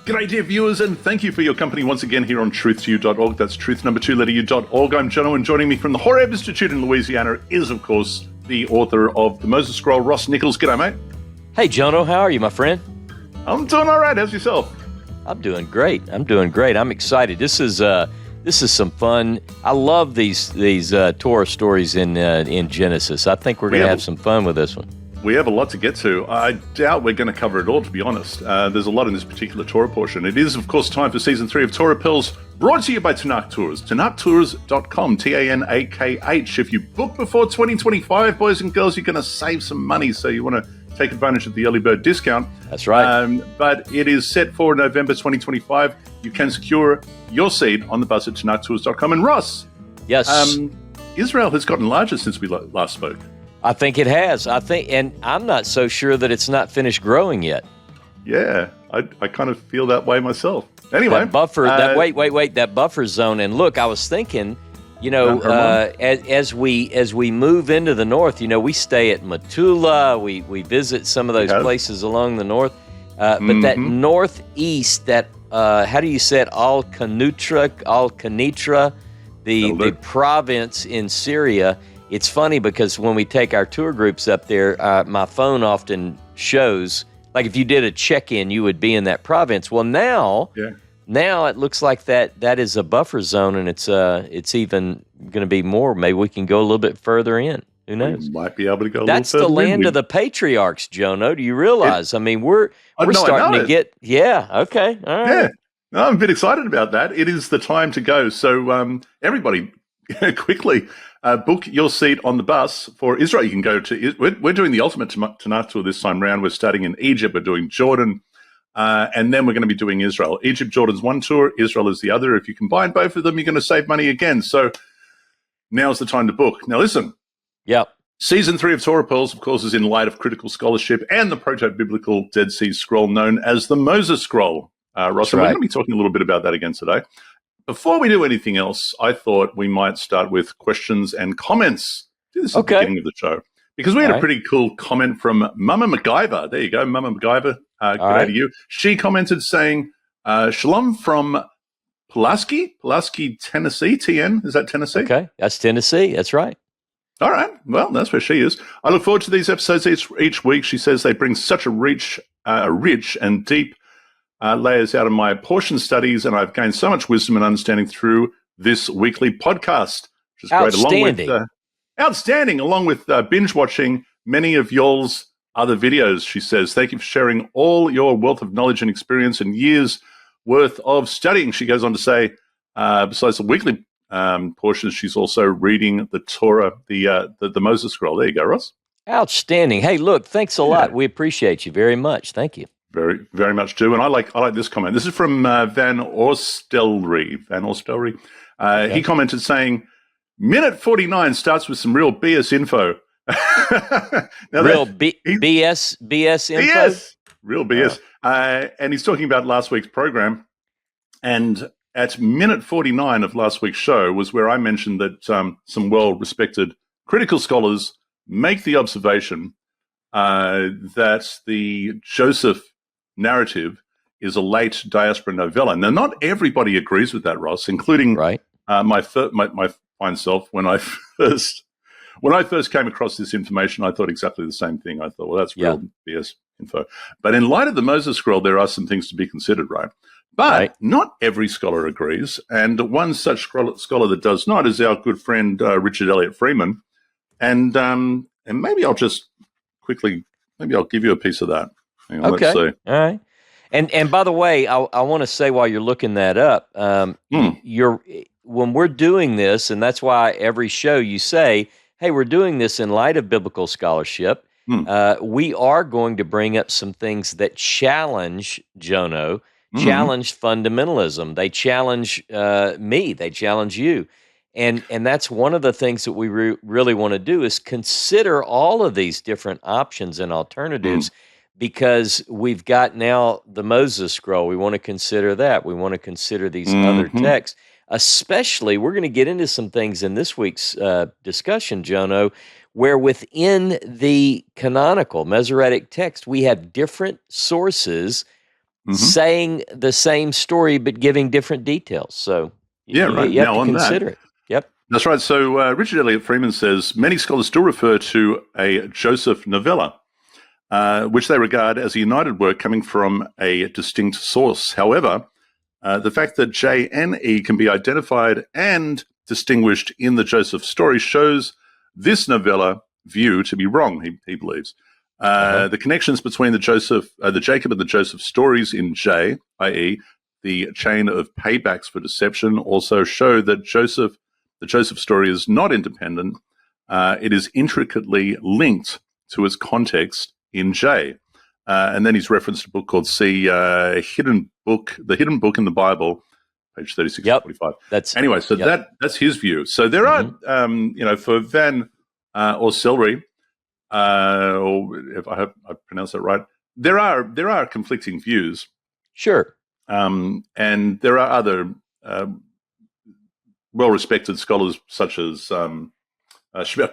G'day, dear viewers, and thank you for your company once again here on truth2u.org. That's truth number 2 letter u.org. I'm Jono, and joining me from the Horeb Institute in Louisiana is, of course, the author of the Moses Scroll, Ross Nichols. G'day, mate. Hey, Jono, how are you, my friend? I'm doing all right. How's yourself? I'm doing great. I'm excited. This is some fun. I love these Torah stories in Genesis. I think we're going to have some fun with this one. We have a lot to get to. I doubt we're going to cover it all, to be honest. There's a lot in this particular Torah portion. It is, of course, time for Season 3 of Torah Pearls, brought to you by Tanakh Tours. TanakhTours.com, T-A-N-A-K-H. If you book before 2025, boys and girls, you're going to save some money, so you want to take advantage of the early bird discount. That's right. But it is set for November 2025. You can secure your seat on the bus at TanakhTours.com. And Ross, yes, Israel has gotten larger since we last spoke. I think it has. And I'm not so sure that it's not finished growing yet. Yeah, I kind of feel that way myself. Anyway, that buffer. That buffer zone. And look, I was thinking, as we move into the north, we stay at Metula. We visit some of those places along the north. But that northeast, that how do you say it? Al Qanitra, the province in Syria. It's funny because when we take our tour groups up there, my phone often shows, like if you did a check-in, you would be in that province. Well, now it looks like that is a buffer zone, and it's even going to be more. Maybe we can go a little bit further in. Who knows? We might be able to go. That's the land of the patriarchs, Jono. Do you realize? We're starting to get. Yeah. Okay. All right. Yeah. No, I'm a bit excited about that. It is the time to go. So everybody, quickly. Book your seat on the bus for Israel. You can go to. We're doing the ultimate Tanakh tour this time round. We're starting in Egypt. We're doing Jordan, and then we're going to be doing Israel. Egypt, Jordan's one tour. Israel is the other. If you combine both of them, you're going to save money again. So now's the time to book. Now listen. Yep. Season 3 of Torah Pearls, of course, is in light of critical scholarship and the proto-biblical Dead Sea Scroll known as the Moses Scroll. Ross, and we're going to be talking a little bit about that again today. Before we do anything else, I thought we might start with questions and comments. This is the beginning of the show. Because we had a pretty cool comment from Mama MacGyver. There you go, Mama MacGyver. Good day to you. She commented saying, Shalom from Pulaski, Tennessee, TN. Is that Tennessee? Okay, that's Tennessee. That's right. All right. Well, that's where she is. I look forward to these episodes each week. She says they bring such a rich and deep layers out of my portion studies, and I've gained so much wisdom and understanding through this weekly podcast, which is great. Outstanding, along with binge watching many of y'all's other videos, she says. Thank you for sharing all your wealth of knowledge and experience and years worth of studying. She goes on to say, besides the weekly portions, she's also reading the Torah, the Moses Scroll. There you go, Ross. Outstanding. Hey, look, thanks a lot. We appreciate you very much. Thank you. Very, very much do. And I like this comment. This is from Van Orstelry. He commented saying, minute 49 starts with some real BS info. Real BS info? BS. Real BS. And he's talking about last week's program. And at minute 49 of last week's show was where I mentioned that some well-respected critical scholars make the observation that the Joseph narrative is a late diaspora novella. Now, not everybody agrees with that, Ross, including my fine self. When I first came across this information, I thought exactly the same thing. I thought, well, that's real BS info. But in light of the Moses Scroll, there are some things to be considered, right? But not every scholar agrees, and one such scholar that does not is our good friend Richard Elliott Freeman. And maybe I'll just quickly, I'll give you a piece of that. Hang on, okay. Let's see. All right. And by the way, I want to say while you're looking that up, when we're doing this, and that's why every show you say, hey, we're doing this in light of biblical scholarship. We are going to bring up some things that challenge, Jono, challenge fundamentalism. They challenge me. They challenge you. And that's one of the things that we really want to do is consider all of these different options and alternatives because we've got now the Moses Scroll. We want to consider that. We want to consider these other texts. Especially, we're going to get into some things in this week's discussion, Jono, where within the canonical Masoretic text, we have different sources saying the same story but giving different details. So yeah, right. you have Now to on consider that, it. Yep. That's right. So Richard Elliott Freeman says many scholars still refer to a Joseph novella, which they regard as a united work coming from a distinct source. However, the fact that J and E can be identified and distinguished in the Joseph story shows this novella view to be wrong, he believes. The connections between the Jacob and the Joseph stories in J, i.e., the chain of paybacks for deception, also show that the Joseph story is not independent. It is intricately linked to its context in J. And then he's referenced a book called The Hidden Book in the Bible, page 36 to 45. That's his view. So there are, for Van or Celery, or if I pronounced that right, there are conflicting views. Sure. And there are other well-respected scholars such as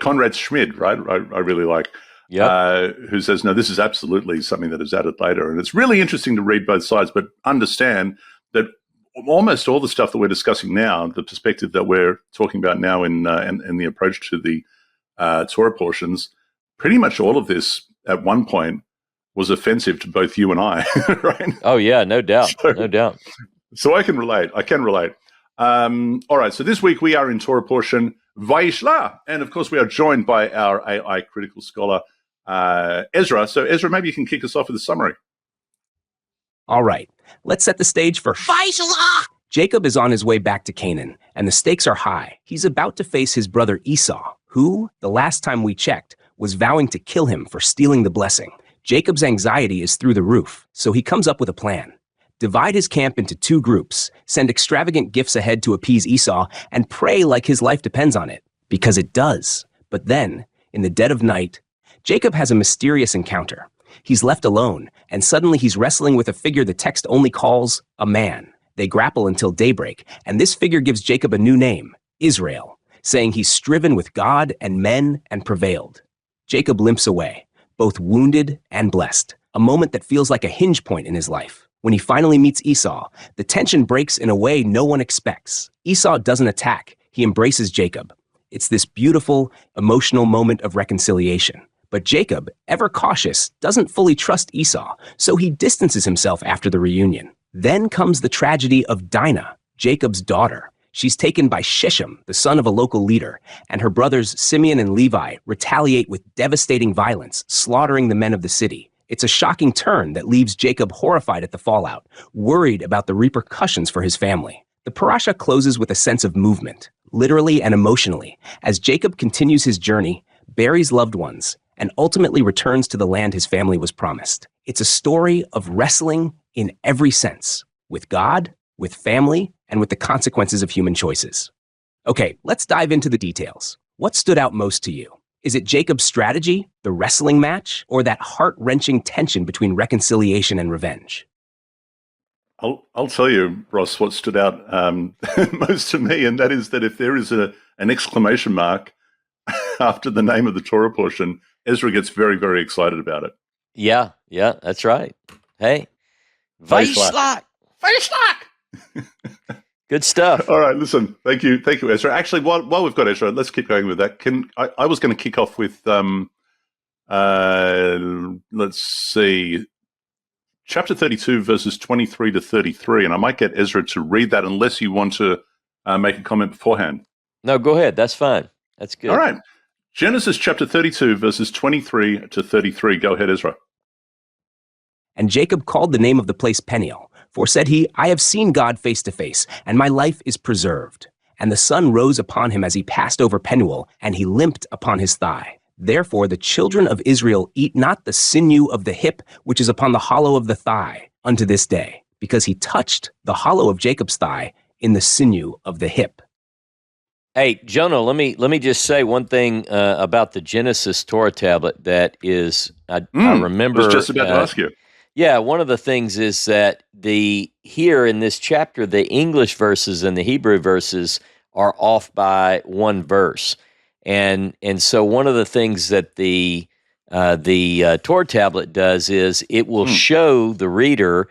Conrad Schmid, right? I really like, who says, no, this is absolutely something that is added later. And it's really interesting to read both sides, but understand that almost all the stuff that we're discussing now, the perspective that we're talking about now in the approach to the Torah portions, pretty much all of this at one point was offensive to both you and I, right? Oh, yeah, no doubt. No doubt. So I can relate. All right, so this week we are in Torah portion Vayishlach, and of course we are joined by our AI critical scholar, Ezra. So Ezra, maybe you can kick us off with a summary. All right, let's set the stage for Vayishlach. Jacob is on his way back to Canaan, and the stakes are high. He's about to face his brother Esau, who, the last time we checked, was vowing to kill him for stealing the blessing. Jacob's anxiety is through the roof, so he comes up with a plan. Divide his camp into 2 groups, send extravagant gifts ahead to appease Esau, and pray like his life depends on it, because it does. But then, in the dead of night, Jacob has a mysterious encounter. He's left alone, and suddenly he's wrestling with a figure the text only calls a man. They grapple until daybreak, and this figure gives Jacob a new name, Israel, saying he's striven with God and men and prevailed. Jacob limps away, both wounded and blessed, a moment that feels like a hinge point in his life. When he finally meets Esau, the tension breaks in a way no one expects. Esau doesn't attack, he embraces Jacob. It's this beautiful, emotional moment of reconciliation. But Jacob, ever cautious, doesn't fully trust Esau, so he distances himself after the reunion. Then comes the tragedy of Dinah, Jacob's daughter. She's taken by Shechem, the son of a local leader, and her brothers Simeon and Levi retaliate with devastating violence, slaughtering the men of the city. It's a shocking turn that leaves Jacob horrified at the fallout, worried about the repercussions for his family. The parasha closes with a sense of movement, literally and emotionally, as Jacob continues his journey, buries loved ones, and ultimately returns to the land his family was promised. It's a story of wrestling in every sense, with God, with family, and with the consequences of human choices. Okay, let's dive into the details. What stood out most to you? Is it Jacob's strategy, the wrestling match, or that heart-wrenching tension between reconciliation and revenge? I'll tell you, Ross, what stood out most to me, and that is that if there is an exclamation mark after the name of the Torah portion, Ezra gets very, very excited about it. Yeah, that's right. Hey, Vayishlach. Good stuff. All right, listen, thank you, Ezra. Actually, while we've got Ezra, let's keep going with that. I was going to kick off with, let's see, chapter 32, verses 23 to 33, and I might get Ezra to read that unless you want to make a comment beforehand. No, go ahead. That's fine. That's good. All right. Genesis chapter 32, verses 23 to 33. Go ahead, Ezra. And Jacob called the name of the place Peniel, for said he, I have seen God face to face, and my life is preserved. And the sun rose upon him as he passed over Penuel, and he limped upon his thigh. Therefore the children of Israel eat not the sinew of the hip, which is upon the hollow of the thigh, unto this day, because he touched the hollow of Jacob's thigh in the sinew of the hip. Hey, Jono, let me just say one thing about the Genesis Torah tablet that is, I remember. I was just about to ask you. Yeah, one of the things is that here in this chapter, the English verses and the Hebrew verses are off by one verse. And so one of the things that the Torah tablet does is it will show the reader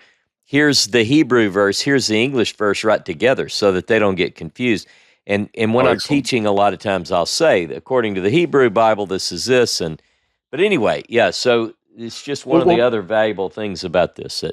here's the Hebrew verse, here's the English verse right together so that they don't get confused. And when I'm teaching, a lot of times I'll say, according to the Hebrew Bible, this is this. But anyway, yeah, so it's just one of the other valuable things about this.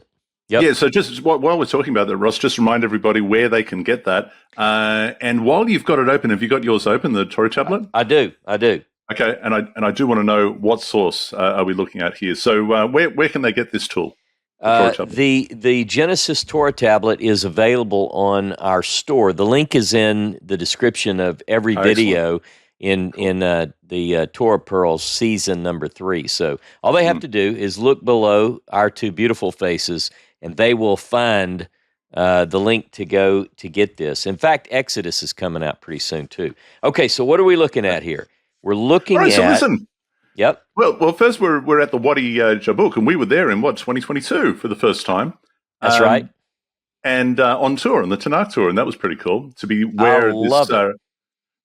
Yeah, so just while we're talking about that, Ross, just remind everybody where they can get that. And while you've got it open, have you got yours open, the Torah tablet? I do. Okay, and I do want to know what source are we looking at here. So where can they get this tool? The Genesis Torah tablet is available on our store. The link is in the description of every video in the Torah Pearls season number 3. So all they have to do is look below our two beautiful faces, and they will find the link to go to get this. In fact, Exodus is coming out pretty soon too. Okay, so what are we looking at here? We're looking at. So listen. Yep. Well, first we're at the Wadi Jabuk, and we were there in 2022 for the first time. That's right. And on tour, on the Tanakh tour, and that was pretty cool to be where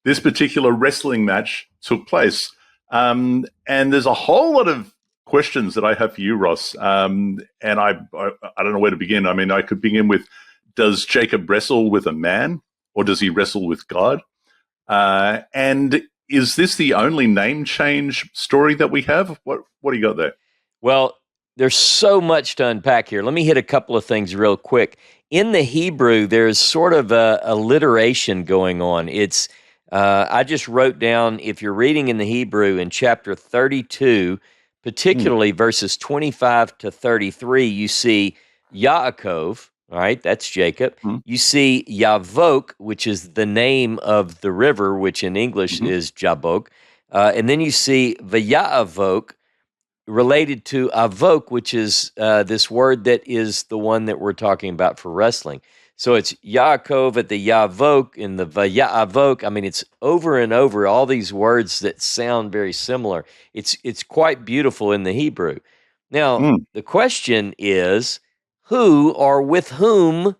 this particular wrestling match took place. And there's a whole lot of questions that I have for you, Ross. And I don't know where to begin. I mean, I could begin with: does Jacob wrestle with a man, or does he wrestle with God? And is this the only name change story that we have? What do you got there? Well, there's so much to unpack here. Let me hit a couple of things real quick. In the Hebrew, there's sort of a alliteration going on. It's I just wrote down, if you're reading in the Hebrew in chapter 32, particularly verses 25 to 33, you see Yaakov. All right, that's Jacob. You see Yavok, which is the name of the river, which in English is Jabok. And then you see Vayavok, related to Avok, which is this word that is the one that we're talking about for wrestling. So it's Yaakov at the Yavok and the Vayavok. I mean, it's over and over, all these words that sound very similar. It's quite beautiful in the Hebrew. Now, the question is, who or with whom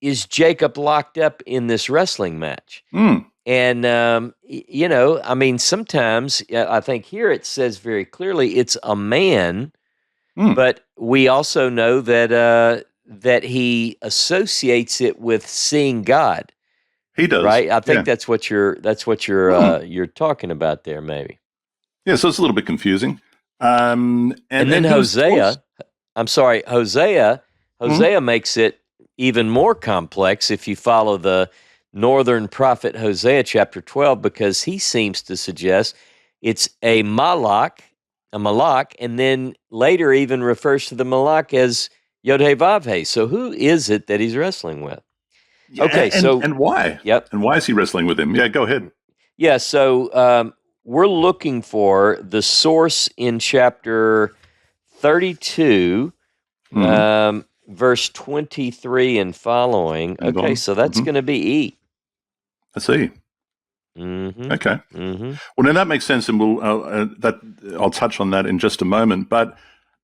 is Jacob locked up in this wrestling match? And, I mean, sometimes I think here it says very clearly it's a man, but we also know that he associates it with seeing God. He does, right? I think that's what you're talking about there, maybe. Yeah, so it's a little bit confusing. And then Hosea. I'm sorry, Hosea makes it even more complex if you follow the northern prophet Hosea chapter 12, because he seems to suggest it's a malach, and then later even refers to the malach as Yod-Heh-Vav-Heh. So who is it that he's wrestling with? Yeah, okay, and why? Yep. And why is he wrestling with him? Yeah, go ahead. Yeah, so we're looking for the source in chapter 32, verse 23 and following. Okay, so that's going to be E. I see. Okay. Well, now that makes sense, and I'll touch on that in just a moment. But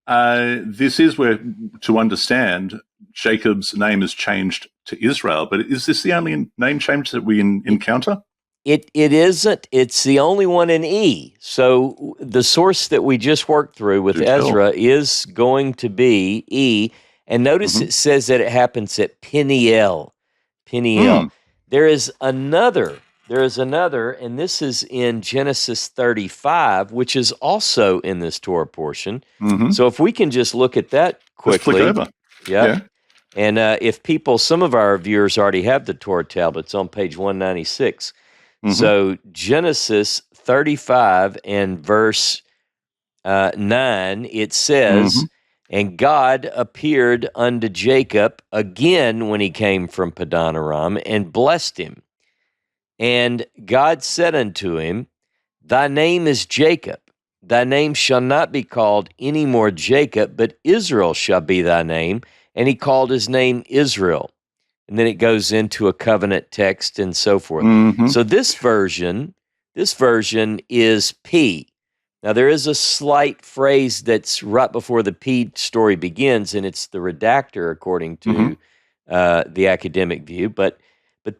this is where, to understand, Jacob's name is changed to Israel. But is this the only name change that we encounter? It isn't. It's the only one in E. So the source that we just worked through with Ezra is going to be E. And notice it says that it happens at Peniel. There is another, and this is in Genesis 35, which is also in this Torah portion. So if we can just look at that quickly. Let's flick over. Yeah. And if some of our viewers already have the Torah tablets on page 196. So Genesis 35 and verse 9, it says, and God appeared unto Jacob again when he came from Padan Aram, and blessed him. And God said unto him, thy name is Jacob. Thy name shall not be called any more Jacob, but Israel shall be thy name. And he called his name Israel. And then it goes into a covenant text and so forth. So this version is P. Now, there is a slight phrase that's right before the P story begins, and it's the redactor, according to the academic view. But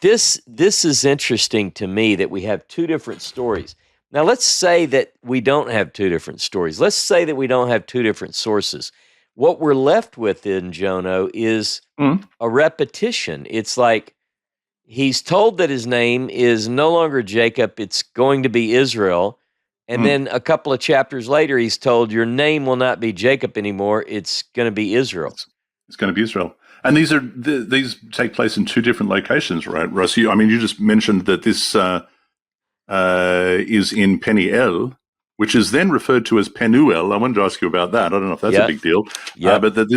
this is interesting to me, that we have two different stories. Now, let's say that we don't have two different stories. Let's say that we don't have two different sources. what we're left with in Jono is a repetition. It's like he's told that his name is no longer Jacob, it's going to be Israel. And then a couple of chapters later, he's told, your name will not be Jacob anymore, it's going to be Israel. It's going to be Israel. And these take place in two different locations, right, Ross? You just mentioned that this is in Peniel, which is then referred to as Penuel. I wanted to ask you about that. I don't know if that's a big deal. But that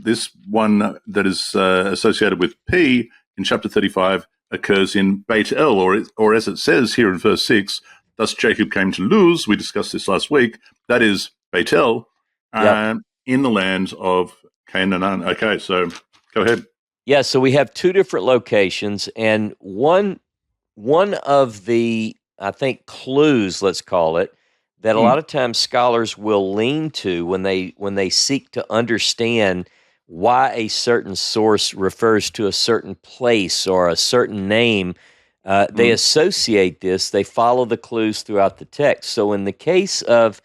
this one that is associated with P in chapter 35 occurs in Bethel, or as it says here in verse 6, thus Jacob came to Luz. We discussed this last week. That is Bethel in the land of Canaan. Okay, so go ahead. Yeah, so we have two different locations, and one of the, I think, clues, let's call it, that a lot of times scholars will lean to when they seek to understand why a certain source refers to a certain place or a certain name. They associate this, they follow the clues throughout the text. So in the case of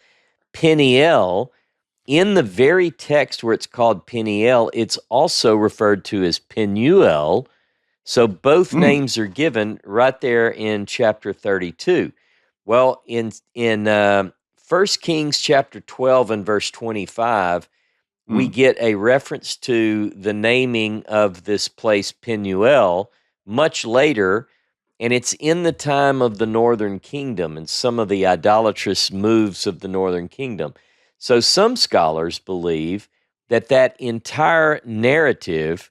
Peniel, in the very text where it's called Peniel, it's also referred to as Penuel. So both names are given right there in chapter 32. Well, in 1 Kings chapter 12 and verse 25, we get a reference to the naming of this place Penuel much later, and it's in the time of the northern kingdom and some of the idolatrous moves of the northern kingdom. So some scholars believe that entire narrative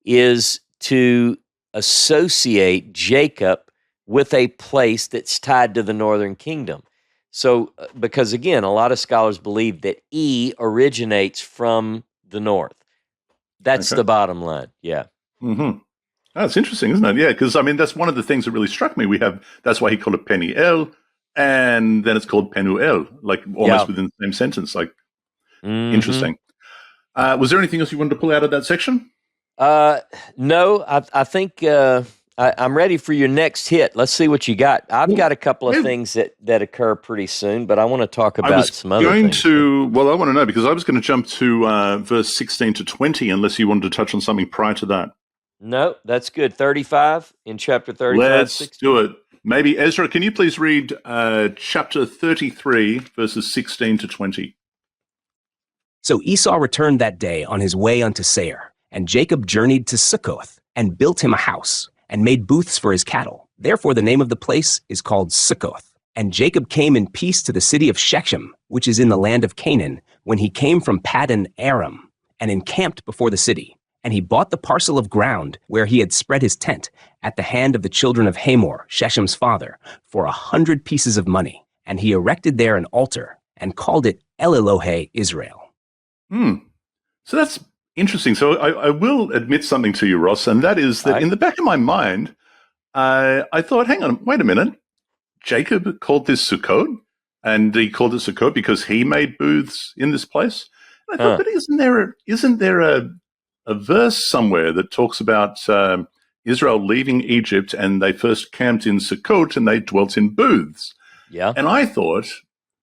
is to associate Jacob with a place that's tied to the northern kingdom. So, because again, a lot of scholars believe that E originates from the north. That's the bottom line. Yeah. That's interesting, isn't it? Yeah, because that's one of the things that really struck me. That's why he called it Peniel, and then it's called Penuel, like almost within the same sentence. Like, interesting. Was there anything else you wanted to pull out of that section? No, I think I'm ready for your next hit. Let's see what you got. I've got a couple of things that occur pretty soon, but I want to talk about some other things. I want to know, because I was going to jump to verse 16 to 20, unless you wanted to touch on something prior to that. No, that's good. 35 in chapter 35. Let's do it. Maybe, Ezra, can you please read chapter 33, verses 16 to 20? So Esau returned that day on his way unto Seir, and Jacob journeyed to Succoth, and built him a house, and made booths for his cattle. Therefore the name of the place is called Succoth. And Jacob came in peace to the city of Shechem, which is in the land of Canaan, when he came from Paddan Aram, and encamped before the city. And he bought the parcel of ground where he had spread his tent at the hand of the children of Hamor, Shechem's father, for 100 pieces of money. And he erected there an altar, and called it El Elohe Israel. So that's interesting. So I will admit something to you, Ross, and that is that in the back of my mind, I thought, hang on, wait a minute. Jacob called this Sukkot, and he called it Sukkot because he made booths in this place. And I thought, but isn't there a verse somewhere that talks about Israel leaving Egypt, and they first camped in Sukkot and they dwelt in booths? Yeah. And I thought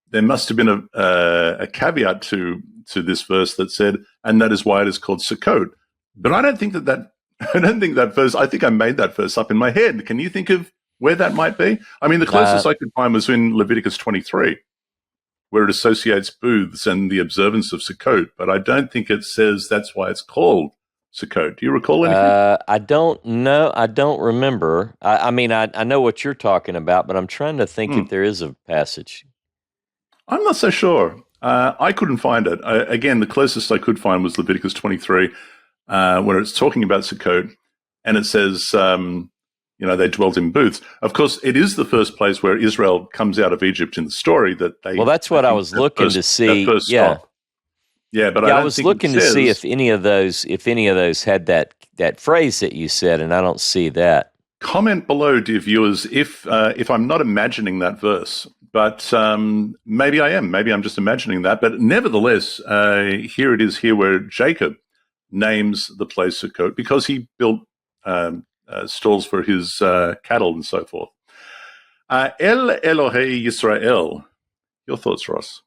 there must have been a caveat to this verse that said, and that is why it is called Sukkot. But I don't think that verse, I think I made that verse up in my head. Can you think of where that might be? The closest I could find was in Leviticus 23, where it associates booths and the observance of Sukkot. But I don't think it says that's why it's called Sukkot. Do you recall anything? I don't know. I don't remember. I know what you're talking about, but I'm trying to think if there is a passage. I'm not so sure. I couldn't find it. Again, the closest I could find was Leviticus 23, where it's talking about Sukkot, and it says, they dwelt in booths. Of course, it is the first place where Israel comes out of Egypt in the story that they. Well, that's what I was looking to see. Yeah, but I was looking to see if any of those had that phrase that you said, and I don't see that. Comment below, dear viewers, if I'm not imagining that verse. But maybe I am. Maybe I'm just imagining that. But nevertheless, here it is here where Jacob names the place Sukkot because he built stalls for his cattle and so forth. El Elohe Yisrael. Your thoughts, Ross?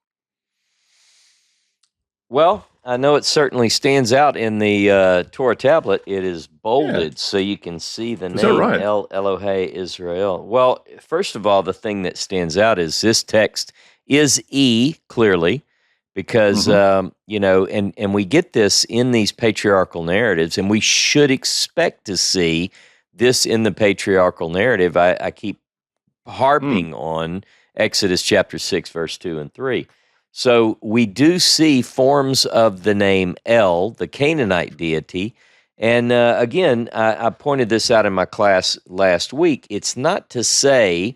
Well, I know it certainly stands out in the Torah tablet. It is bolded, so you can see the Is that name right? El Elohe Israel. Well, first of all, the thing that stands out is this text is E, clearly, because, and we get this in these patriarchal narratives, and we should expect to see this in the patriarchal narrative. I keep harping on Exodus chapter 6, verse 2 and 3. So we do see forms of the name El, the Canaanite deity. And again, I pointed this out in my class last week. It's not to say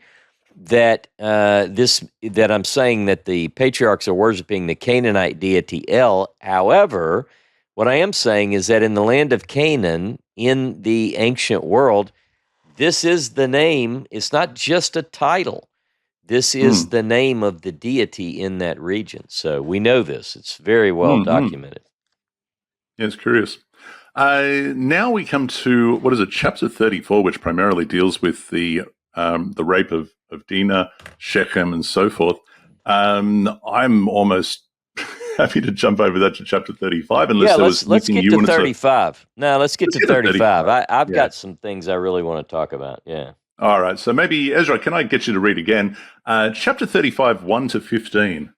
that that I'm saying that the patriarchs are worshiping the Canaanite deity El. However, what I am saying is that in the land of Canaan, in the ancient world, this is the name. It's not just a title. This is the name of the deity in that region. So we know this. It's very well documented. Yeah, it's curious. Now we come to, what is it, chapter 34, which primarily deals with the rape of Dinah, Shechem, and so forth. I'm almost happy to jump over that to chapter 35. Unless let's get to 35. No, let's get to 35. I've got some things I really want to talk about. Yeah. All right, so maybe, Ezra, can I get you to read again? Chapter 35, 1 to 15.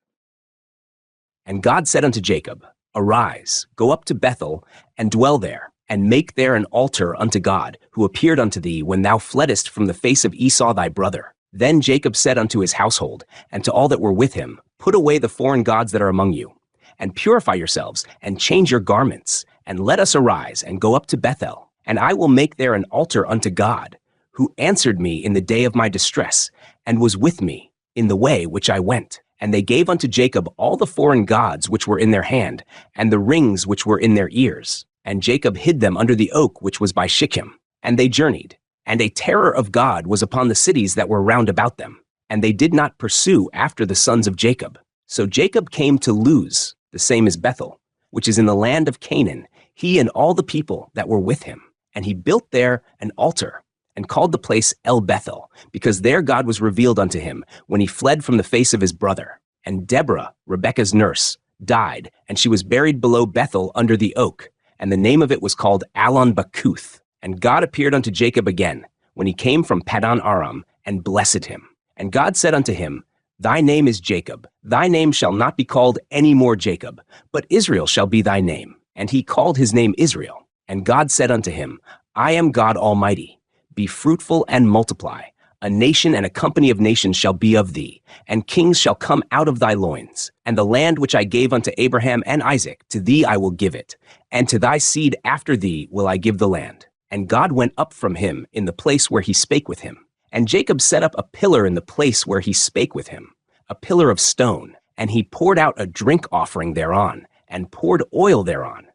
And God said unto Jacob, Arise, go up to Bethel, and dwell there, and make there an altar unto God, who appeared unto thee when thou fleddest from the face of Esau thy brother. Then Jacob said unto his household, and to all that were with him, Put away the foreign gods that are among you, and purify yourselves, and change your garments, and let us arise, and go up to Bethel, and I will make there an altar unto God, who answered me in the day of my distress, and was with me in the way which I went. And they gave unto Jacob all the foreign gods which were in their hand, and the rings which were in their ears. And Jacob hid them under the oak which was by Shechem. And they journeyed, and a terror of God was upon the cities that were round about them. And they did not pursue after the sons of Jacob. So Jacob came to Luz, the same as Bethel, which is in the land of Canaan, he and all the people that were with him. And he built there an altar, and called the place El Bethel, because there God was revealed unto him when he fled from the face of his brother. And Deborah, Rebekah's nurse, died, and she was buried below Bethel under the oak, and the name of it was called Allon Bakuth. And God appeared unto Jacob again, when he came from Paddan Aram, and blessed him. And God said unto him, Thy name is Jacob. Thy name shall not be called any more Jacob, but Israel shall be thy name. And he called his name Israel. And God said unto him, I am God Almighty. Be fruitful and multiply. A nation and a company of nations shall be of thee, and kings shall come out of thy loins. And the land which I gave unto Abraham and Isaac, to thee I will give it, and to thy seed after thee will I give the land. And God went up from him in the place where he spake with him. And Jacob set up a pillar in the place where he spake with him, a pillar of stone, and he poured out a drink offering thereon, and poured oil thereon.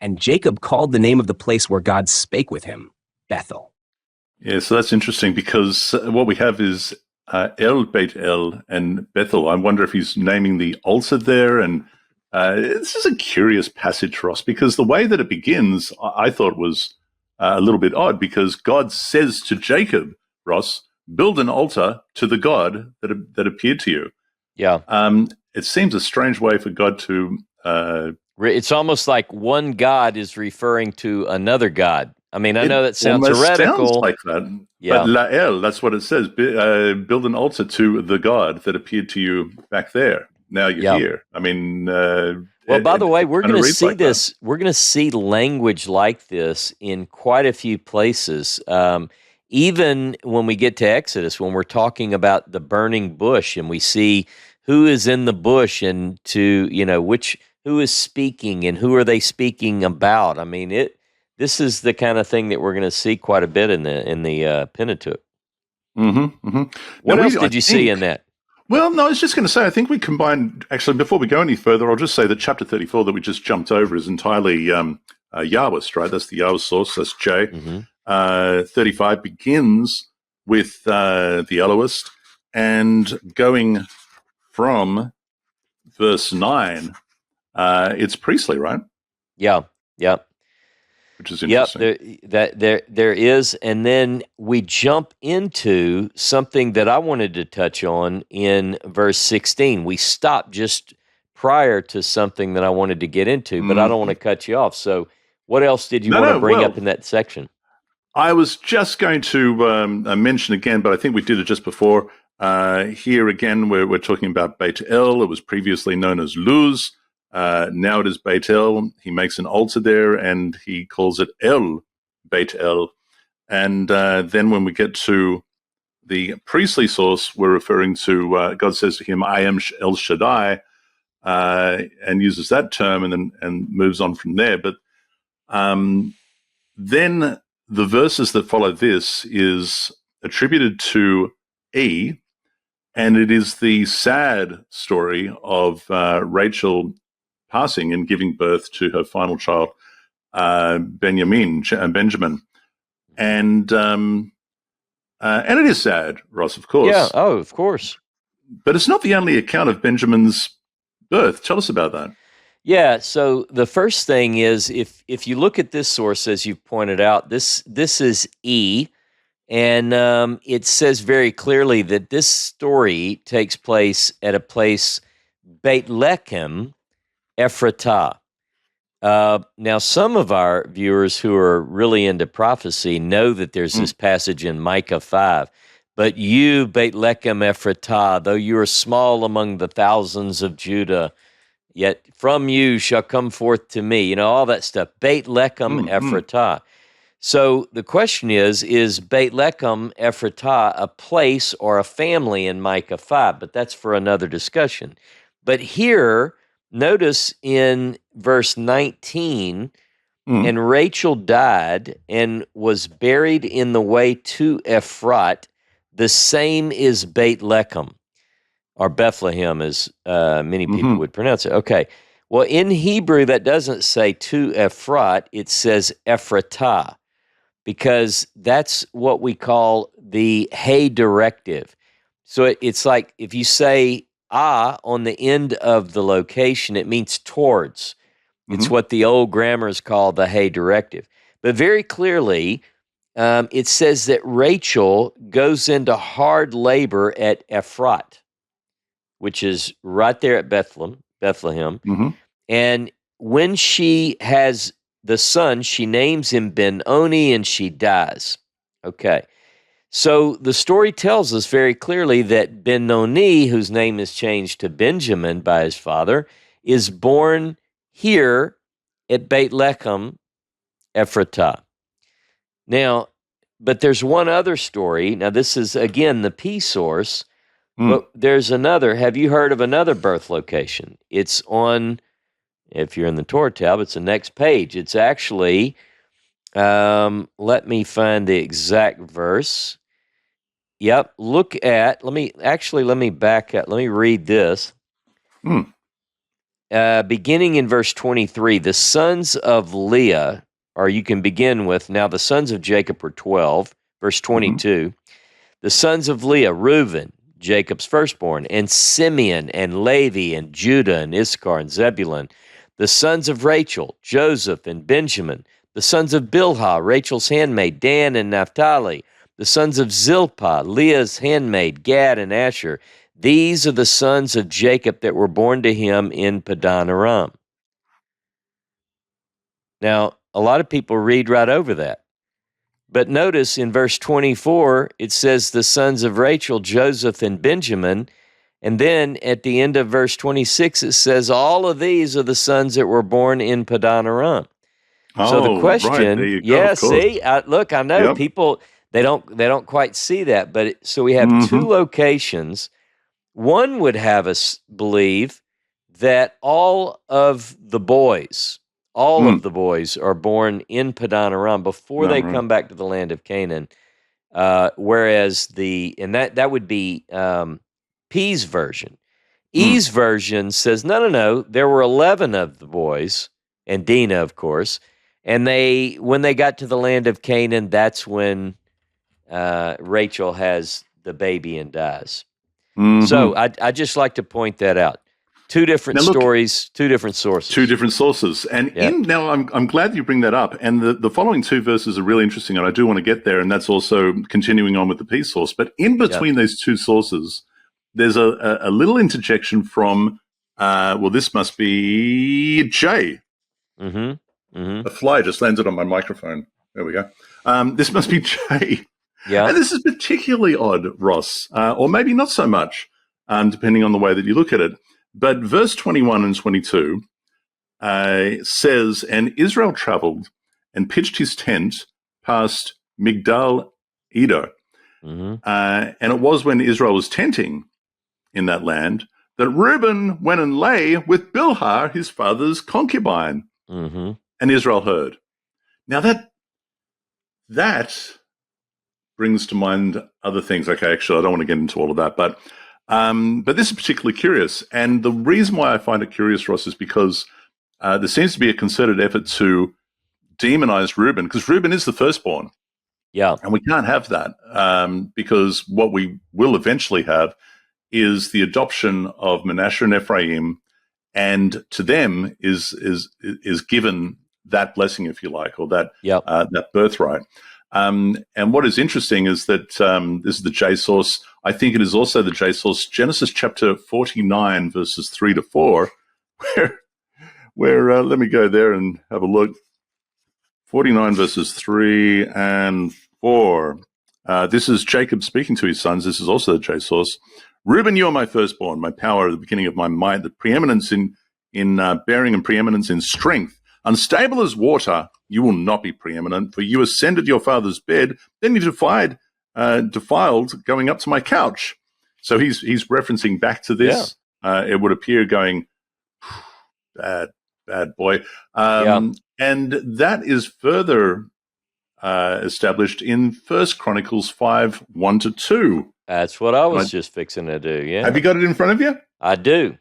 And Jacob called the name of the place where God spake with him, Bethel. Yeah, so that's interesting because what we have is El, Beit El, and Bethel. I wonder if he's naming the altar there. And this is a curious passage for us because the way that it begins, I thought was a little bit odd because God says to Jacob, Ross, build an altar to the God that appeared to you. Yeah. It seems a strange way for God to... it's almost like one God is referring to another God. I mean, I know that sounds heretical. Sounds like that. Yeah. But La'el, that's what it says. Build an altar to the God that appeared to you back there. Now you're here. I mean... well, by the way, we're going to see this. That. We're going to see language like this in quite a few places. Even when we get to Exodus, when we're talking about the burning bush and we see who is in the bush and who is speaking and who are they speaking about. I mean, this is the kind of thing that we're going to see quite a bit in the Pentateuch. Mm-hmm, mm-hmm. What else did you see in that? Well, no, I was just going to say, I think we combined, actually, before we go any further, I'll just say that chapter 34 that we just jumped over is entirely Yahwist, right? That's the Yahwist source, that's J. Mm-hmm. 35 begins with the Elohist, and going from verse 9, it's priestly, right? Yeah. Which is interesting. Yep, there is, and then we jump into something that I wanted to touch on in verse 16. We stop just prior to something that I wanted to get into, but I don't want to cut you off. So what else did you want to bring up in that section? I was just going to mention again, but I think we did it just before. Here again, we're talking about Beit El. It was previously known as Luz. Now it is Beit El. He makes an altar there, and he calls it El Beit El. And then when we get to the priestly source, we're referring to God says to him, "I am El Shaddai," and uses that term, and moves on from there. But then the verses that follow this is attributed to E, and it is the sad story of Rachel passing and giving birth to her final child, Benjamin, and it is sad, Ross, of course. Yeah. Oh, of course. But it's not the only account of Benjamin's birth. Tell us about that. Yeah, so the first thing is if you look at this source, as you've pointed out, this is E, and it says very clearly that this story takes place at a place, Beit Lechem, Ephratah. Now, some of our viewers who are really into prophecy know that there's this passage in Micah 5. But you, Beit Lechem Ephratah, though you are small among the thousands of Judah, yet from you shall come forth to me. All that stuff. Beit Lechem Ephratah. So the question is Beit Lechem Ephratah a place or a family in Micah 5? But that's for another discussion. But here, notice in verse 19, and Rachel died and was buried in the way to Ephrat. The same is Beit Lechem, or Bethlehem, as many people would pronounce it. Okay. Well, in Hebrew, that doesn't say to Ephrat, it says Ephratah, because that's what we call the hey directive. So it's like if you say on the end of the location, it means towards. It's what the old grammars call the hey directive. But very clearly, it says that Rachel goes into hard labor at Ephrat, which is right there at Bethlehem. And when she has the son, she names him Ben-Oni, and she dies. Okay. So the story tells us very clearly that Ben-Oni, whose name is changed to Benjamin by his father, is born here at Beit Lechem, Ephratah. Now, but there's one other story. Now, this is, again, the P source, but there's another. Have you heard of another birth location? It's on, if you're in the Torah tab, it's the next page. It's actually, let me find the exact verse. Yep, let me back up. Let me read this. Beginning in verse 23, the sons of Leah, or you can begin with, now the sons of Jacob were 12, verse 22. The sons of Leah, Reuben, Jacob's firstborn, and Simeon, and Levi, and Judah, and Issachar, and Zebulun. The sons of Rachel, Joseph, and Benjamin. The sons of Bilhah, Rachel's handmaid, Dan, and Naphtali. The sons of Zilpah, Leah's handmaid, Gad, and Asher. These are the sons of Jacob that were born to him in Padan Aram. Now, a lot of people read right over that. But notice in verse 24, it says the sons of Rachel, Joseph, and Benjamin. And then at the end of verse 26, it says all of these are the sons that were born in Padan Aram. So the question, right, see, I know people, they don't quite see that. But so we have two locations. One would have us believe that all of the boys are born in Padan Aram before they come back to the land of Canaan. Whereas that would be P's version. E's version says, no, there were 11 of the boys, and Dinah, of course, and when they got to the land of Canaan, that's when Rachel has the baby and dies. So I just like to point that out. Two different stories, two different sources. Two different sources. And now I'm glad you bring that up. And the following two verses are really interesting, and I do want to get there, and that's also continuing on with the P source. But in between those two sources, there's a little interjection from Well, this must be J. A fly just landed on my microphone. There we go. This must be J. Yeah. And this is particularly odd, Ross, or maybe not so much, depending on the way that you look at it. But verse 21 and 22 says, "And Israel traveled and pitched his tent past Migdal Eder. And it was when Israel was tenting in that land that Reuben went and lay with Bilhah, his father's concubine. And Israel heard." Now that brings to mind other things. Okay, actually, I don't want to get into all of that, but this is particularly curious. And the reason why I find it curious, Ross, is because there seems to be a concerted effort to demonize Reuben, because Reuben is the firstborn. Yeah. And we can't have that, because what we will eventually have is the adoption of Manasseh and Ephraim, and to them is given that blessing, if you like, or that that birthright. And what is interesting is that this is the J source. I think it is also the J source, Genesis chapter 49, verses 3 to 4, where let me go there and have a look. 49 verses 3 and 4. This is Jacob speaking to his sons. This is also the J source. "Reuben, you are my firstborn, my power, the beginning of my might, the preeminence in bearing and preeminence in strength. Unstable as water, you will not be preeminent, for you ascended your father's bed, then you defiled going up to my couch." So he's referencing back to this. It would appear going, bad boy. And that is further established in 1 Chronicles 5, 1 to 2. That's what I was just fixing to do, yeah. Have you got it in front of you? I do.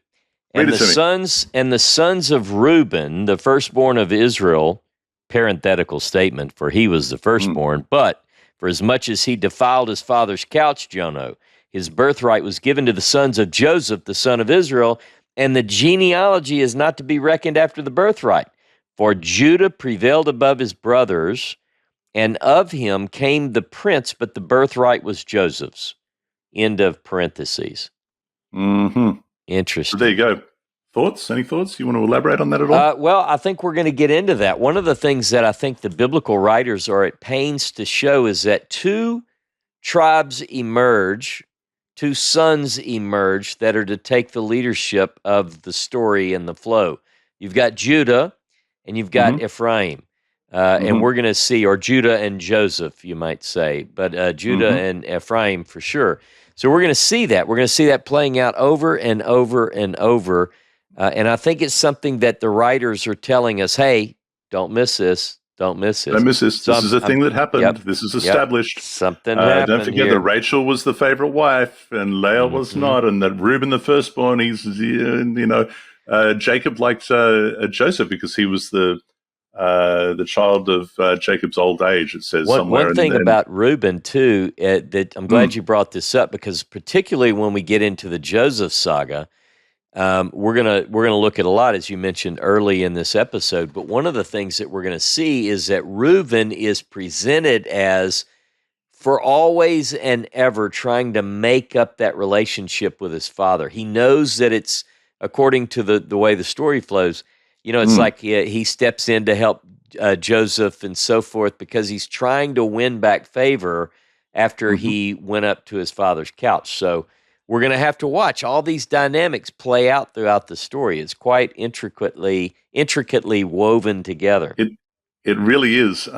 Read And it to me. the sons of Reuben, the firstborn of Israel, parenthetical statement, for he was the firstborn, but for as much as he defiled his father's couch, Jono, his birthright was given to the sons of Joseph, the son of Israel, and the genealogy is not to be reckoned after the birthright. For Judah prevailed above his brothers, and of him came the prince, but the birthright was Joseph's. End of parentheses. Interesting. So there you go. Thoughts? Any thoughts? You want to elaborate on that at all? Well, I think we're going to get into that. One of the things that I think the biblical writers are at pains to show is that two tribes emerge, two sons emerge that are to take the leadership of the story and the flow. You've got Judah and you've got Ephraim. And we're going to see, or Judah and Joseph, you might say, but Judah and Ephraim for sure. So we're going to see that. We're going to see that playing out over and over and over. And I think it's something that the writers are telling us, hey, don't miss this. Don't miss this. Don't miss this. This is a thing that happened. This is established. Something happened. Don't forget that Rachel was the favorite wife and Leah was not, and that Reuben, the firstborn, Jacob liked Joseph because he was the child of Jacob's old age, it says somewhere. One thing about Reuben, too, that I'm glad you brought this up, because particularly when we get into the Joseph saga, we're gonna look at a lot, as you mentioned early in this episode, but one of the things that we're going to see is that Reuben is presented as, for always and ever, trying to make up that relationship with his father. He knows that it's, according to the way the story flows, it's like he steps in to help Joseph and so forth, because he's trying to win back favor after he went up to his father's couch. So we're going to have to watch all these dynamics play out throughout the story. It's quite intricately woven together. It really is,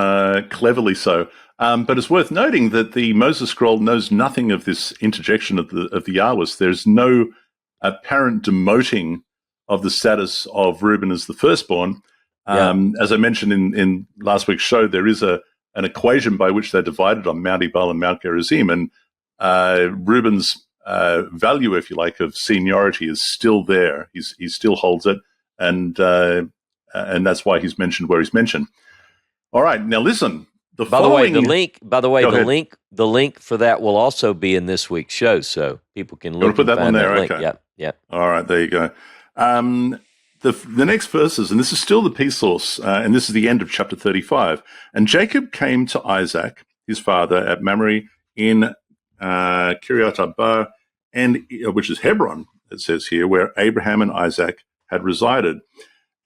cleverly so. But it's worth noting that the Moses scroll knows nothing of this interjection of the Yahwist. There's no apparent demoting of the status of Reuben as the firstborn. As I mentioned in last week's show, there is an equation by which they're divided on Mount Ebal and Mount Gerizim, and Reuben's value, if you like, of seniority is still there. He still holds it, and that's why he's mentioned where he's mentioned. All right, now listen. The link for that will also be in this week's show, so people can look. Put that one there. Link. Okay. Yeah. All right, there you go. The next verses, and this is still the P source, and this is the end of chapter 35. And Jacob came to Isaac, his father, at Mamre in Kiryat Arba, which is Hebron, it says here, where Abraham and Isaac had resided.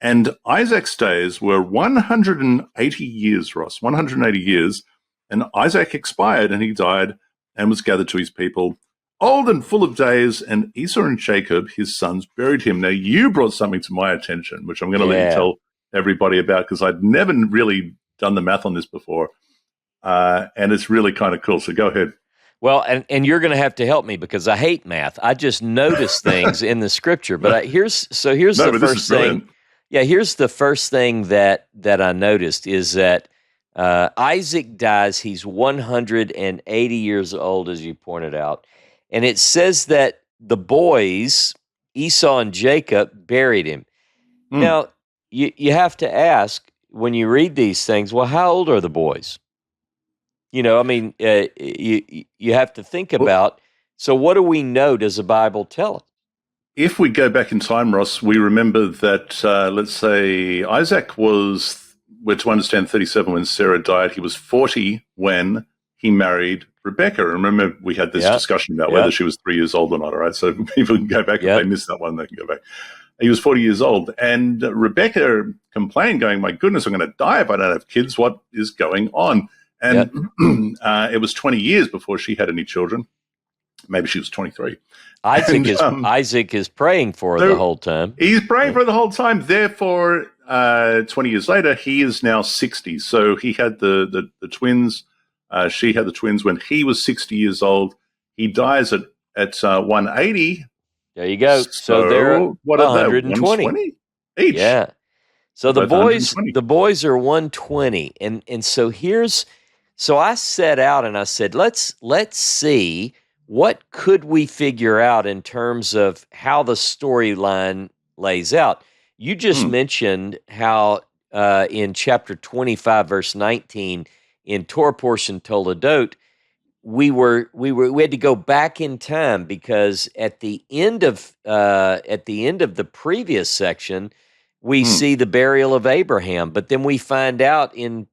And Isaac's days were 180 years, Ross, 180 years. And Isaac expired, and he died and was gathered to his people, old and full of days. And Esau and Jacob, his sons, buried him. Now, you brought something to my attention, which I'm going to let you tell everybody about, because I'd never really done the math on this before. And it's really kind of cool. So go ahead. Well, and you're going to have to help me, because I hate math. I just notice things in the scripture. But here's the first thing. Yeah, here's the first thing that I noticed is that Isaac dies. He's 180 years old, as you pointed out. And it says that the boys, Esau and Jacob, buried him. Now, you have to ask, when you read these things, well, how old are the boys? You know, I mean, you have to think about, so what do we know? Does the Bible tell us? If we go back in time, Ross, we remember that, let's say, Isaac was, we're to understand, 37 when Sarah died. He was 40 when he married Rebecca. Remember, we had this discussion about whether she was 3 years old or not, all right? So people can go back, if they missed that one, they can go back. He was 40 years old, and Rebecca complained, going, my goodness, I'm going to die if I don't have kids. What is going on? And it was 20 years before she had any children. Maybe she was 23. Isaac is praying for her the whole time. He's praying for her the whole time. Therefore, 20 years later, he is now 60. So he had the twins. She had the twins when he was 60 years old. He dies at 180. There you go. So they're what 120 each. Yeah. So the boys are 120, and so so I set out and I said, let's see what could we figure out in terms of how the storyline lays out. You just mentioned how in chapter 25, verse 19, in Torah portion Toledot, we had to go back in time, because at the end of the previous section, we see the burial of Abraham, but then we find out in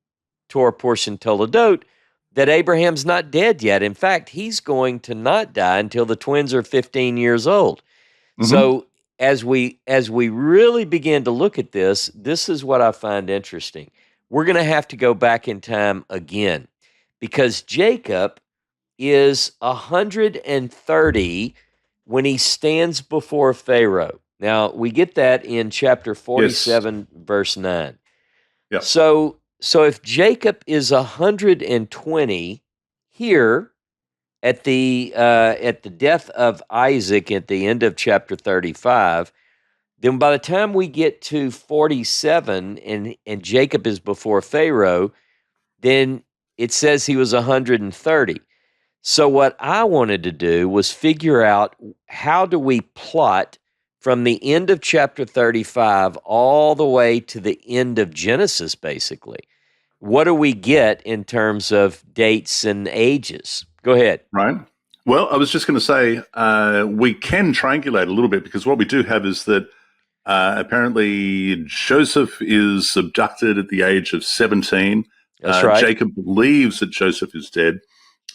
Torah portion Toledot that Abraham's not dead yet. In fact, he's going to not die until the twins are 15 years old. So as we really begin to look at this is what I find interesting. We're going to have to go back in time again, because Jacob is 130 when he stands before Pharaoh. Now, we get that in chapter 47, verse 9. Yeah. So if Jacob is 120 here at the death of Isaac at the end of chapter 35, then by the time we get to 47 and Jacob is before Pharaoh, then it says he was 130. So what I wanted to do was figure out, how do we plot from the end of chapter 35 all the way to the end of Genesis, basically? What do we get in terms of dates and ages? Go ahead. Right. Well, I was just going to say, we can triangulate a little bit, because what we do have is that apparently Joseph is abducted at the age of 17. That's right. Jacob believes that Joseph is dead.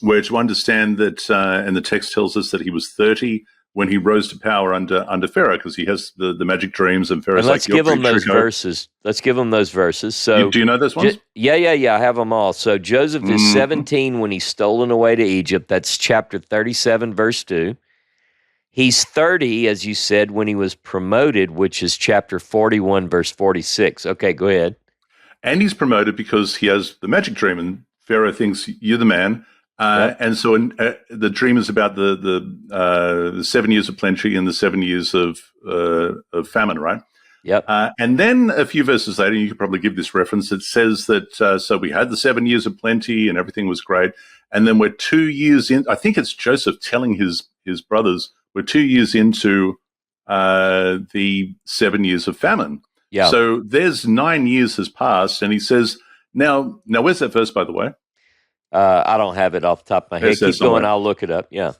We're to understand that, and the text tells us that he was 30 when he rose to power under Pharaoh, because he has the magic dreams, and Pharaoh's let's give them those verses. Let's give them those verses. So, do you know those ones? Yeah. I have them all. So Joseph is 17 when he's stolen away to Egypt. That's chapter 37, verse 2. He's 30, as you said, when he was promoted, which is chapter 41, verse 46. Okay, go ahead. And he's promoted because he has the magic dream, and Pharaoh thinks you're the man. And so the dream is about the 7 years of plenty and the 7 years of famine, right? Yep. And then a few verses later, you could probably give this reference, it says that, so we had the 7 years of plenty and everything was great. And then we're 2 years in, I think it's Joseph telling his brothers, we're 2 years into the 7 years of famine. Yeah. So there's 9 years has passed, and he says, now where's that verse, by the way? I don't have it off the top of my head. Keep going. I'll look it up. Yeah.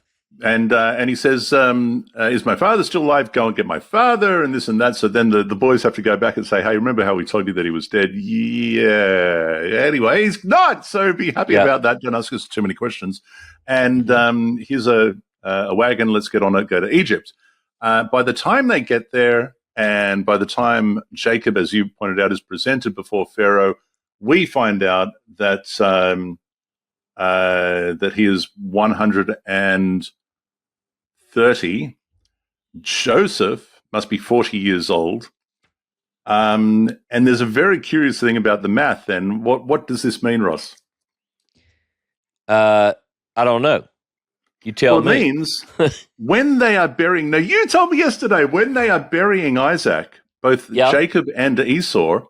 And he says, is my father still alive? Go and get my father, and this and that. So then the boys have to go back and say, hey, remember how we told you that he was dead? Yeah. Anyway, he's not. So be happy about that. Don't ask us too many questions. And here's a wagon. Let's get on it. Go to Egypt. By the time they get there, and by the time Jacob, as you pointed out, is presented before Pharaoh, we find out that that he is 130. Joseph must be 40 years old. And there's a very curious thing about the math then. What does this mean, Ross? I don't know. You tell me. It means when they are burying, now you told me yesterday, when they are burying Isaac, both Jacob and Esau,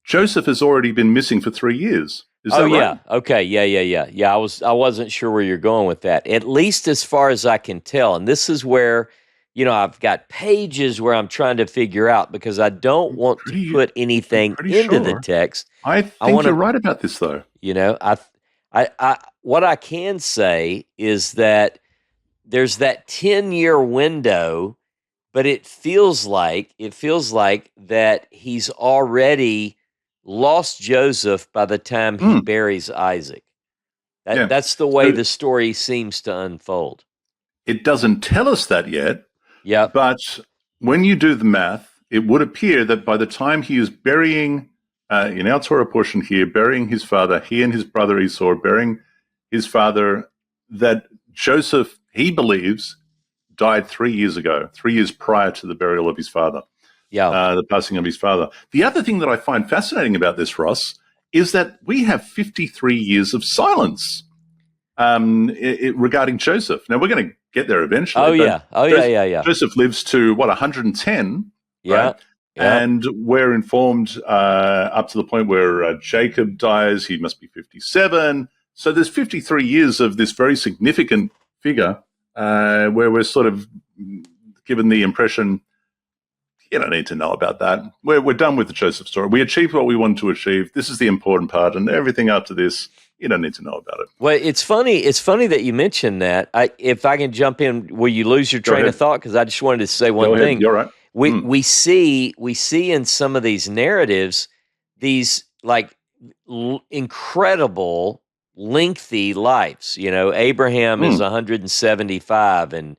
Joseph has already been missing for 3 years. Is that right? Yeah. Okay. Yeah. I wasn't sure where you're going with that. At least as far as I can tell. And this is where, I've got pages where I'm trying to figure out, because I don't want to put anything into the text. I think you're right about this, though. I what I can say is that there's that 10-year window, but it feels like that he's already lost Joseph by the time he buries Isaac. That's the way the story seems to unfold. It doesn't tell us that yet. Yeah. But when you do the math, it would appear that by the time he is burying, in our Torah portion here, burying his father, he and his brother Esau burying his father, that Joseph, he believes, died 3 years ago, 3 years prior to the burial of his father. Yeah. The passing of his father. The other thing that I find fascinating about this, Ross, is that we have 53 years of silence regarding Joseph. Now, we're going to get there eventually. Yeah. Joseph lives to, 110? Yeah. Right? Yeah. And we're informed up to the point where Jacob dies, he must be 57. So there's 53 years of this very significant figure where we're sort of given the impression, you don't need to know about that. We're done with the Joseph story. We achieved what we wanted to achieve. This is the important part, and everything after this, you don't need to know about it. Well, it's funny. It's funny that you mentioned that. If I can jump in, will you lose your train of thought? Because I just wanted to say one thing. You're right. We see in some of these narratives these incredible lengthy lives. Abraham is 175 and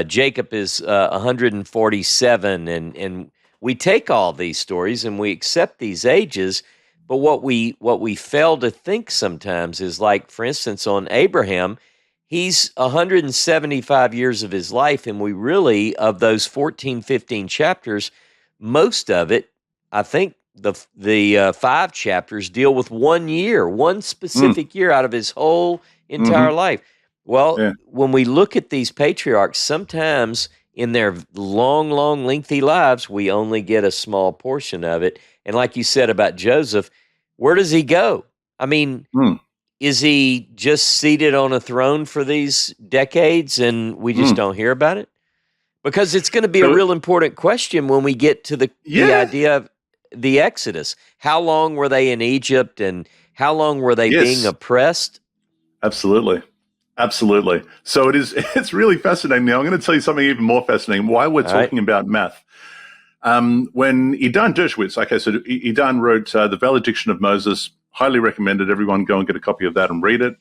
Jacob is 147, and we take all these stories and we accept these ages. But what we fail to think sometimes is, like, for instance, on Abraham, he's 175 years of his life, and we really, of those 14, 15 chapters, most of it, I think the 5 chapters deal with 1 year, one specific year out of his whole entire life. Well, when we look at these patriarchs, sometimes in their long, long, lengthy lives, we only get a small portion of it. And like you said about Joseph, where does he go? I mean, is he just seated on a throne for these decades and we just don't hear about it? Because it's going to be a real important question when we get to the idea of the Exodus. How long were they in Egypt, and how long were they being oppressed? Absolutely. So it's really fascinating. Now, I'm going to tell you something even more fascinating, why we're talking about math. When Idan Dershowitz, like I said, Idan wrote The Valediction of Moses, highly recommended everyone go and get a copy of that and read it,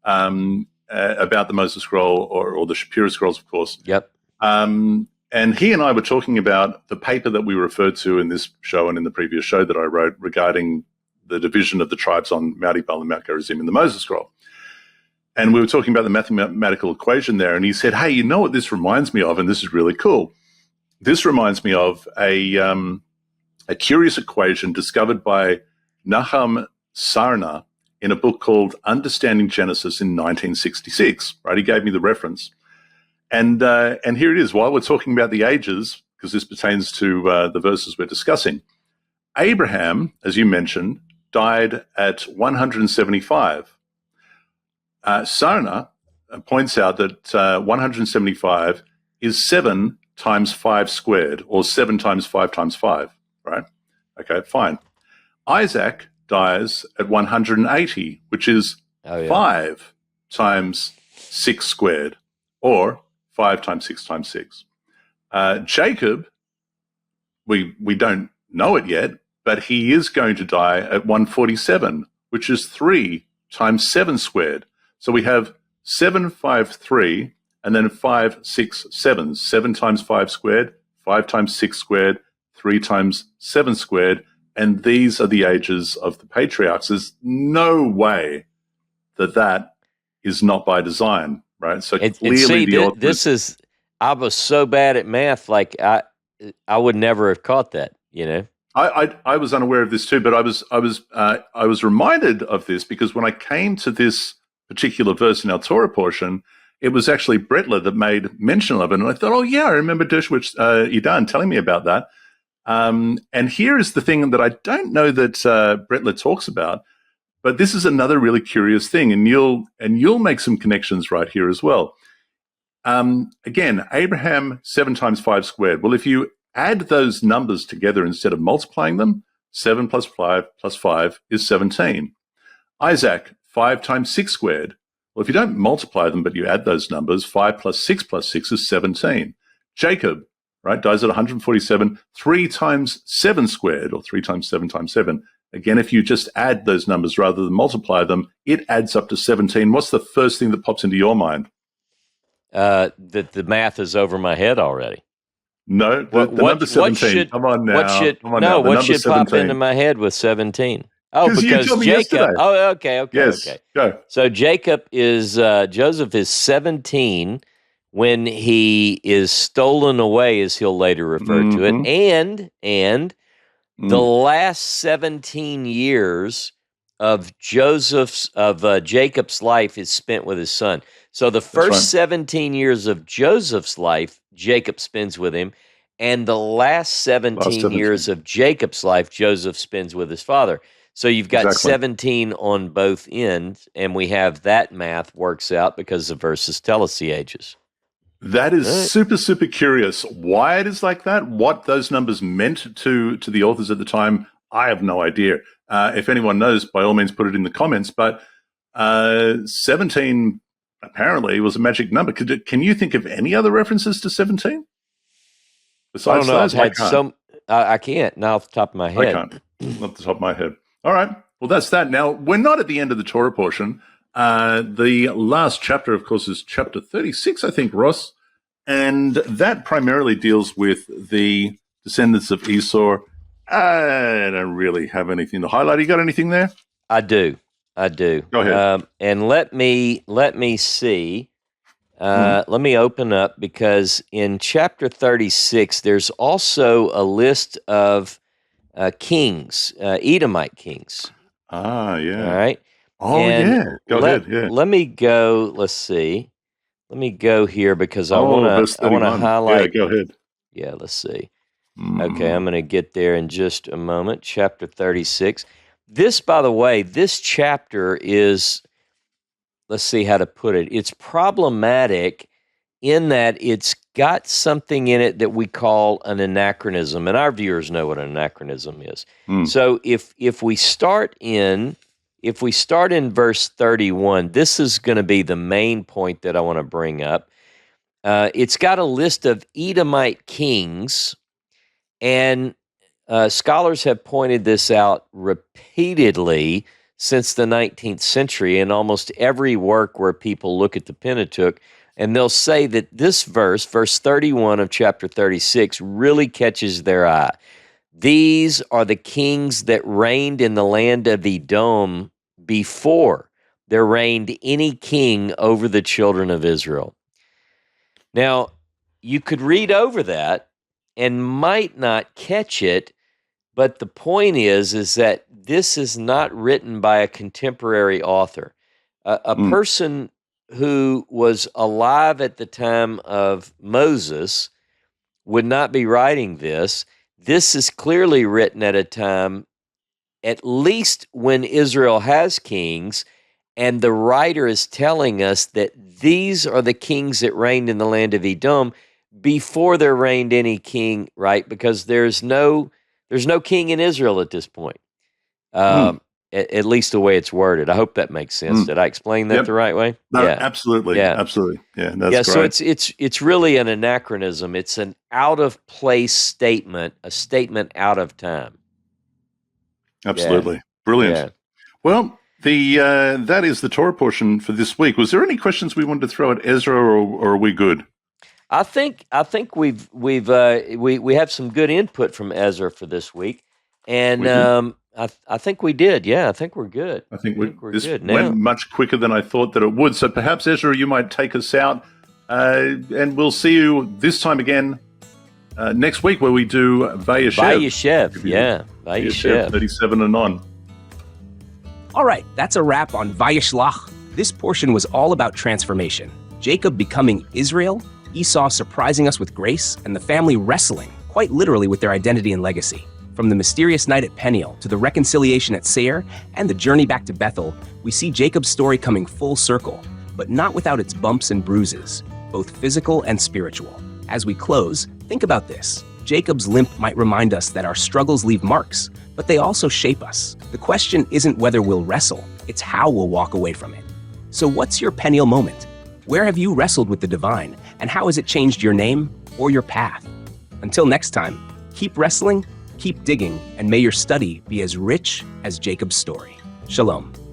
about the Moses Scroll or the Shapira Scrolls, of course. Yep. And he and I were talking about the paper that we referred to in this show and in the previous show that I wrote regarding the division of the tribes on Mount Ebal and Mount Gerizim in the Moses Scroll. And we were talking about the mathematical equation there, and he said, hey, you know what this reminds me of? And this is really cool. This reminds me of a curious equation discovered by Nahum Sarna in a book called Understanding Genesis in 1966, right? He gave me the reference. And here it is. While we're talking about the ages, because this pertains to the verses we're discussing, Abraham, as you mentioned, died at 175. Sarna points out that 175 is 7 times 5 squared, or 7 times 5 times 5, right? Okay, fine. Isaac dies at 180, which is 5 times 6 squared, or 5 times 6 times 6. Jacob, we don't know it yet, but he is going to die at 147, which is 3 times 7 squared. So we have 7, 5, 3, and then 5, 6, 7. 7 times 5 squared, 5 times 6 squared, 3 times 7 squared, and these are the ages of the patriarchs. There's no way that is not by design, right? So clearly the author... This is... I was so bad at math, like I would never have caught that, you know? I was unaware of this too, but I was reminded of this because when I came to this particular verse in our Torah portion, it was actually Brettler that made mention of it, and I thought, oh yeah, I remember Dershowitz, Idan telling me about that. And here is the thing that I don't know that Brettler talks about, but this is another really curious thing, and you'll make some connections right here as well. Again, Abraham 7 times 5 squared. Well, if you add those numbers together instead of multiplying them, 7 plus 5 plus 5 is 17. Isaac, 5 times 6 squared. Well, if you don't multiply them, but you add those numbers, 5 plus 6 is 17. Jacob, right, dies at 147, 3 times 7 squared, or 3 times 7 times 7. Again, if you just add those numbers rather than multiply them, it adds up to 17. What's the first thing that pops into your mind? That the math is over my head already. No, the number 17. Come on now. What should pop into my head with 17? Oh, because Jacob. Yesterday. Oh, okay. Yes, okay. Go. So Jacob is Joseph is 17 when he is stolen away, as he'll later refer to it, and the last 17 years of Jacob's life is spent with his son. So the first 17 years of Joseph's life, Jacob spends with him, and the last 17 years of Jacob's life, Joseph spends with his father. So you've got 17 on both ends, and we have that math works out because the verses tell us the ages. That is super, super curious. Why it is like that, what those numbers meant to the authors at the time, I have no idea. If anyone knows, by all means, put it in the comments. But 17 apparently was a magic number. Can you think of any other references to 17? Besides those, I can't, not off the top of my head. I can't, not off the top of my head. All right, well, that's that. Now, we're not at the end of the Torah portion. The last chapter, of course, is chapter 36, I think, Ross. And that primarily deals with the descendants of Esau. I don't really have anything to highlight. You got anything there? I do. Go ahead. And let me see. Let me open up, because in chapter 36, there's also a list of kings, Edomite kings. Ah, yeah. All right. Oh, yeah. Go ahead. Yeah. Let me go. Let's see. Let me go here because I want to highlight. Yeah, go ahead. Yeah, let's see. Okay, I'm going to get there in just a moment. Chapter 36. This, by the way, this chapter is, let's see how to put it. It's problematic in that it's got something in it that we call an anachronism, and our viewers know what an anachronism is. So if we start in verse 31, this is going to be the main point that I want to bring up. It's got a list of Edomite kings, and scholars have pointed this out repeatedly since the 19th century in almost every work where people look at the Pentateuch, and they'll say that this verse 31 of chapter 36, really catches their eye. These are the kings that reigned in the land of Edom before there reigned any king over the children of Israel. Now, you could read over that and might not catch it, but the point is that this is not written by a contemporary author. A person who was alive at the time of Moses would not be writing this. This is clearly written at a time, at least when Israel has kings, and the writer is telling us that these are the kings that reigned in the land of Edom before there reigned any king, right? Because there's no king in Israel at this point, at least the way it's worded. I hope that makes sense. Did I explain that the right way? No, absolutely. Yeah, absolutely. Yeah, that's great. So it's really an anachronism. It's an out of place statement, a statement out of time. Absolutely. Brilliant. Yeah. Well, That is the Torah portion for this week. Was there any questions we wanted to throw at Ezra, or are we good? I think we have some good input from Ezra for this week, and I think we did. Yeah, I think we're good. I think we're good. Now. Went much quicker than I thought that it would. So perhaps Ezra, you might take us out, and we'll see you this time again next week, where we do Vayishlach. Yeah, Vayishlach 37 and on. All right, that's a wrap on Vayishlach. This portion was all about transformation. Jacob becoming Israel, Esau surprising us with grace, and the family wrestling, quite literally, with their identity and legacy. From the mysterious night at Peniel to the reconciliation at Seir and the journey back to Bethel, we see Jacob's story coming full circle, but not without its bumps and bruises, both physical and spiritual. As we close, think about this. Jacob's limp might remind us that our struggles leave marks, but they also shape us. The question isn't whether we'll wrestle, it's how we'll walk away from it. So what's your Peniel moment? Where have you wrestled with the divine, and how has it changed your name or your path? Until next time, keep wrestling, keep digging, and may your study be as rich as Jacob's story. Shalom.